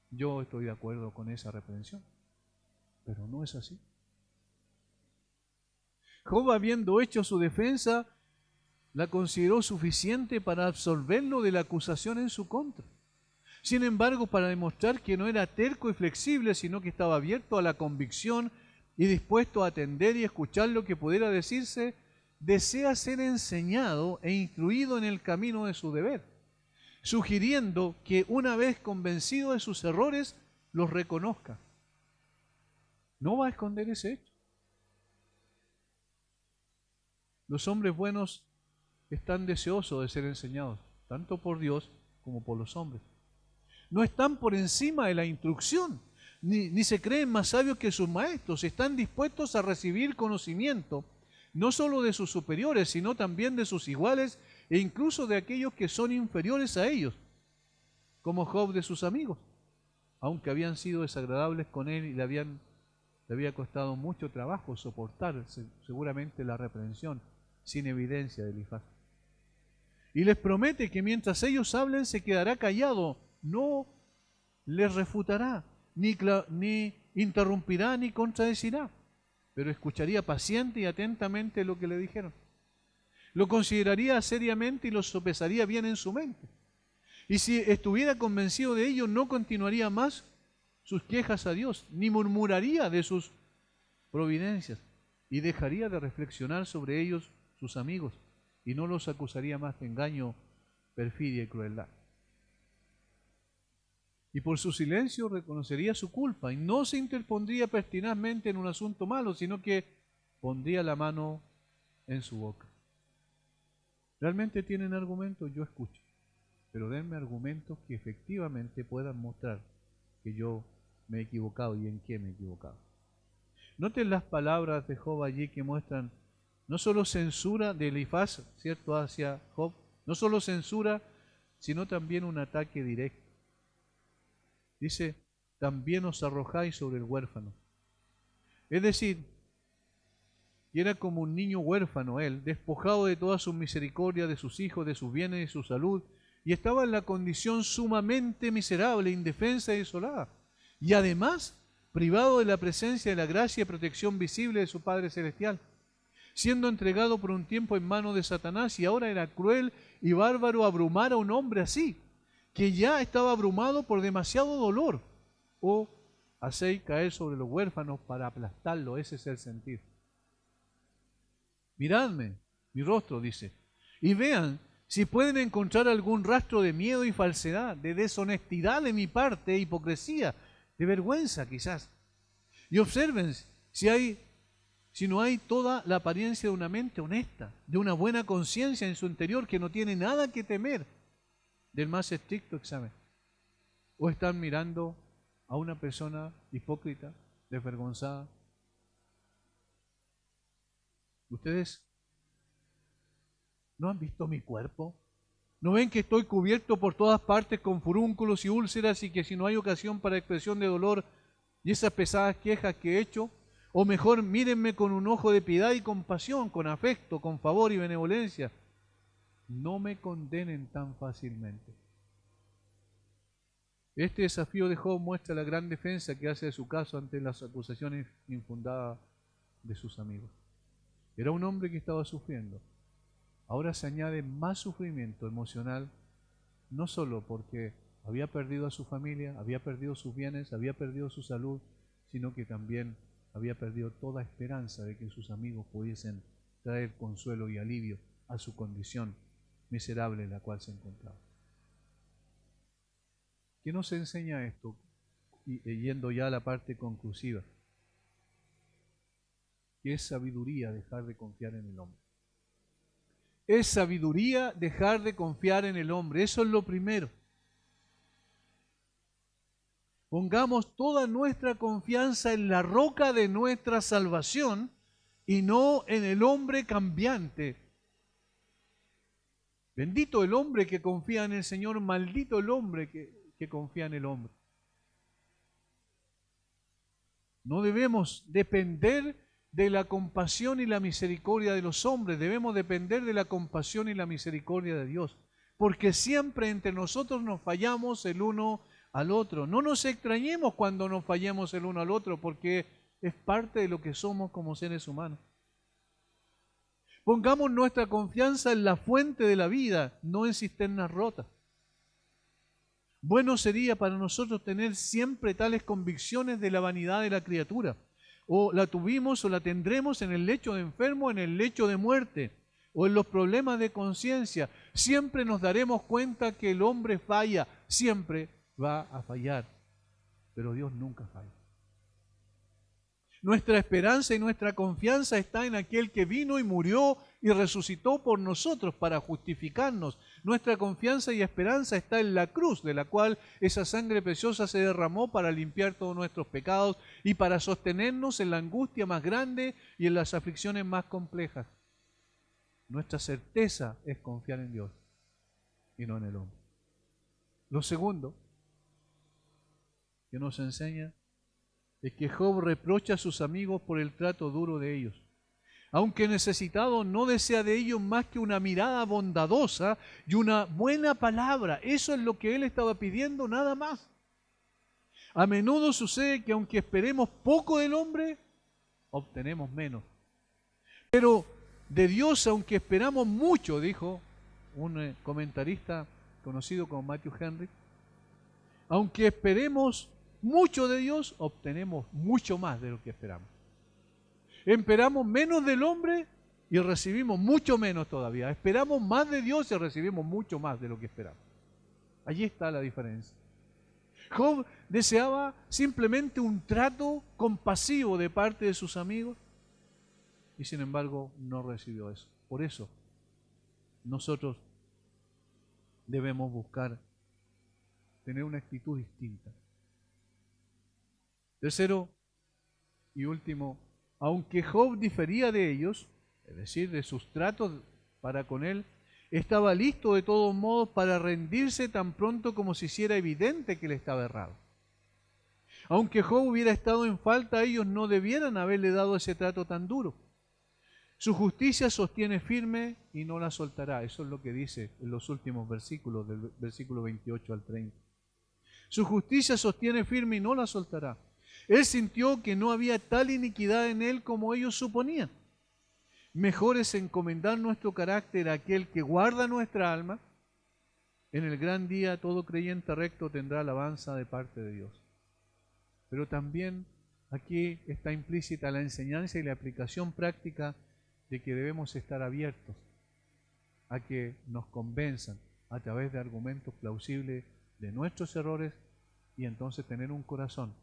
yo estoy de acuerdo con esa reprensión. Pero no es así. Job, habiendo hecho su defensa, la consideró suficiente para absolverlo de la acusación en su contra. Sin embargo, para demostrar que no era terco y flexible, sino que estaba abierto a la convicción y dispuesto a atender y escuchar lo que pudiera decirse, desea ser enseñado e instruido en el camino de su deber, sugiriendo que una vez convencido de sus errores, los reconozca. No va a esconder ese hecho. Los hombres buenos están deseosos de ser enseñados, tanto por Dios como por los hombres. No están por encima de la instrucción, ni se creen más sabios que sus maestros. Están dispuestos a recibir conocimiento, no solo de sus superiores, sino también de sus iguales e incluso de aquellos que son inferiores a ellos, como Job de sus amigos, aunque habían sido desagradables con él y le había costado mucho trabajo soportar seguramente la reprensión sin evidencia de Elifaz. Y les promete que mientras ellos hablen se quedará callado, no les refutará, ni interrumpirá, ni contradecirá, pero escucharía paciente y atentamente lo que le dijeron. Lo consideraría seriamente y lo sopesaría bien en su mente. Y si estuviera convencido de ello, no continuaría más sus quejas a Dios, ni murmuraría de sus providencias, y dejaría de reflexionar sobre ellos sus amigos, y no los acusaría más de engaño, perfidia y crueldad. Y por su silencio reconocería su culpa, y no se interpondría pertinazmente en un asunto malo, sino que pondría la mano en su boca. ¿Realmente tienen argumentos? Yo escucho, pero denme argumentos que efectivamente puedan mostrar que yo me he equivocado y en qué me he equivocado. Noten las palabras de Job allí que muestran no solo censura de Elifaz, ¿cierto?, hacia Job, no solo censura, sino también un ataque directo. Dice, también os arrojáis sobre el huérfano. Es decir, y era como un niño huérfano él, despojado de toda su misericordia, de sus hijos, de sus bienes y su salud, y estaba en la condición sumamente miserable, indefensa y desolada. Y además, privado de la presencia de la gracia y protección visible de su Padre Celestial, siendo entregado por un tiempo en manos de Satanás, y ahora era cruel y bárbaro abrumar a un hombre así, que ya estaba abrumado por demasiado dolor, o hacéis caer sobre los huérfanos para aplastarlo. Ese es el sentir. Miradme mi rostro, dice, y vean si pueden encontrar algún rastro de miedo y falsedad, de deshonestidad de mi parte, de hipocresía, de vergüenza quizás. Y observen si no hay toda la apariencia de una mente honesta, de una buena conciencia en su interior que no tiene nada que temer del más estricto examen. O están mirando a una persona hipócrita, desvergonzada. ¿Ustedes no han visto mi cuerpo? ¿No ven que estoy cubierto por todas partes con furúnculos y úlceras y que si no hay ocasión para expresión de dolor y esas pesadas quejas que he hecho? O mejor, mírenme con un ojo de piedad y compasión, con afecto, con favor y benevolencia. No me condenen tan fácilmente. Este desafío de Job muestra la gran defensa que hace de su caso ante las acusaciones infundadas de sus amigos. Era un hombre que estaba sufriendo. Ahora se añade más sufrimiento emocional, no solo porque había perdido a su familia, había perdido sus bienes, había perdido su salud, sino que también había perdido toda esperanza de que sus amigos pudiesen traer consuelo y alivio a su condición miserable en la cual se encontraba. ¿Qué nos enseña esto? Y yendo ya a la parte conclusiva. Que es sabiduría dejar de confiar en el hombre. Es sabiduría dejar de confiar en el hombre. Eso es lo primero. Pongamos toda nuestra confianza en la roca de nuestra salvación y no en el hombre cambiante. Bendito el hombre que confía en el Señor, maldito el hombre que confía en el hombre. No debemos depender de la compasión y la misericordia de los hombres, debemos depender de la compasión y la misericordia de Dios, porque siempre entre nosotros nos fallamos el uno al otro. No nos extrañemos cuando nos fallemos el uno al otro, porque es parte de lo que somos como seres humanos. Pongamos nuestra confianza en la fuente de la vida, no en cisternas rotas. Bueno sería para nosotros tener siempre tales convicciones de la vanidad de la criatura. O la tuvimos o la tendremos en el lecho de enfermo, en el lecho de muerte, o en los problemas de conciencia. Siempre nos daremos cuenta que el hombre falla, siempre va a fallar, pero Dios nunca falla. Nuestra esperanza y nuestra confianza está en aquel que vino y murió y resucitó por nosotros para justificarnos. Nuestra confianza y esperanza está en la cruz, de la cual esa sangre preciosa se derramó para limpiar todos nuestros pecados y para sostenernos en la angustia más grande y en las aflicciones más complejas. Nuestra certeza es confiar en Dios y no en el hombre. Lo segundo que nos enseña es que Job reprocha a sus amigos por el trato duro de ellos. Aunque necesitado, no desea de ellos más que una mirada bondadosa y una buena palabra. Eso es lo que él estaba pidiendo, nada más. A menudo sucede que aunque esperemos poco del hombre, obtenemos menos. Pero de Dios, aunque esperamos mucho, dijo un comentarista conocido como Matthew Henry, aunque esperemos mucho de Dios, obtenemos mucho más de lo que esperamos. Esperamos menos del hombre y recibimos mucho menos todavía. Esperamos más de Dios y recibimos mucho más de lo que esperamos. Allí está la diferencia. Job deseaba simplemente un trato compasivo de parte de sus amigos y sin embargo no recibió eso. Por eso nosotros debemos buscar tener una actitud distinta. Tercero y último, aunque Job difería de ellos, es decir, de sus tratos para con él, estaba listo de todos modos para rendirse tan pronto como se hiciera evidente que él estaba errado. Aunque Job hubiera estado en falta, ellos no debieran haberle dado ese trato tan duro. Su justicia sostiene firme y no la soltará. Eso es lo que dice en los últimos versículos, del versículo 28 al 30. Su justicia sostiene firme y no la soltará. Él sintió que no había tal iniquidad en él como ellos suponían. Mejor es encomendar nuestro carácter a aquel que guarda nuestra alma. En el gran día todo creyente recto tendrá alabanza de parte de Dios. Pero también aquí está implícita la enseñanza y la aplicación práctica de que debemos estar abiertos a que nos convenzan a través de argumentos plausibles de nuestros errores y entonces tener un corazón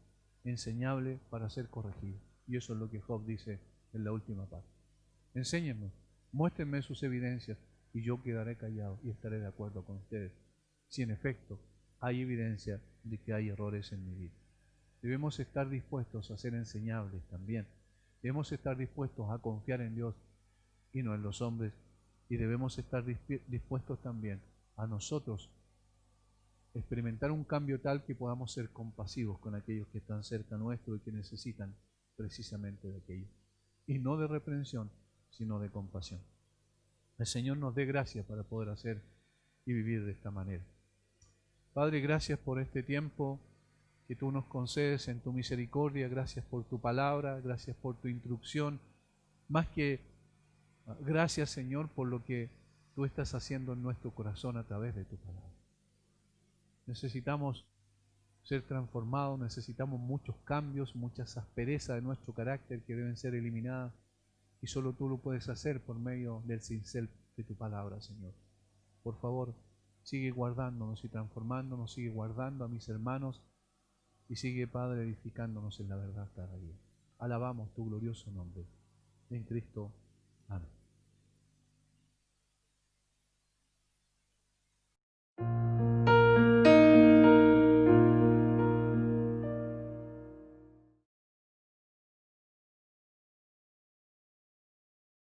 enseñable para ser corregido. Y eso es lo que Job dice en la última parte. Enséñenme, muéstrenme sus evidencias y yo quedaré callado y estaré de acuerdo con ustedes, si en efecto hay evidencia de que hay errores en mi vida. Debemos estar dispuestos a ser enseñables también. Debemos estar dispuestos a confiar en Dios y no en los hombres. Y debemos estar dispuestos también a nosotros experimentar un cambio tal que podamos ser compasivos con aquellos que están cerca nuestro y que necesitan precisamente de aquello. Y no de reprensión, sino de compasión. El Señor nos dé gracia para poder hacer y vivir de esta manera. Padre, gracias por este tiempo que tú nos concedes en tu misericordia. Gracias por tu palabra, gracias por tu instrucción. Más que gracias, Señor, por lo que tú estás haciendo en nuestro corazón a través de tu palabra. Necesitamos ser transformados, necesitamos muchos cambios, muchas asperezas de nuestro carácter que deben ser eliminadas y solo tú lo puedes hacer por medio del cincel de tu palabra, Señor. Por favor, sigue guardándonos y transformándonos, sigue guardando a mis hermanos y sigue, Padre, edificándonos en la verdad cada día. Alabamos tu glorioso nombre. En Cristo. Amén.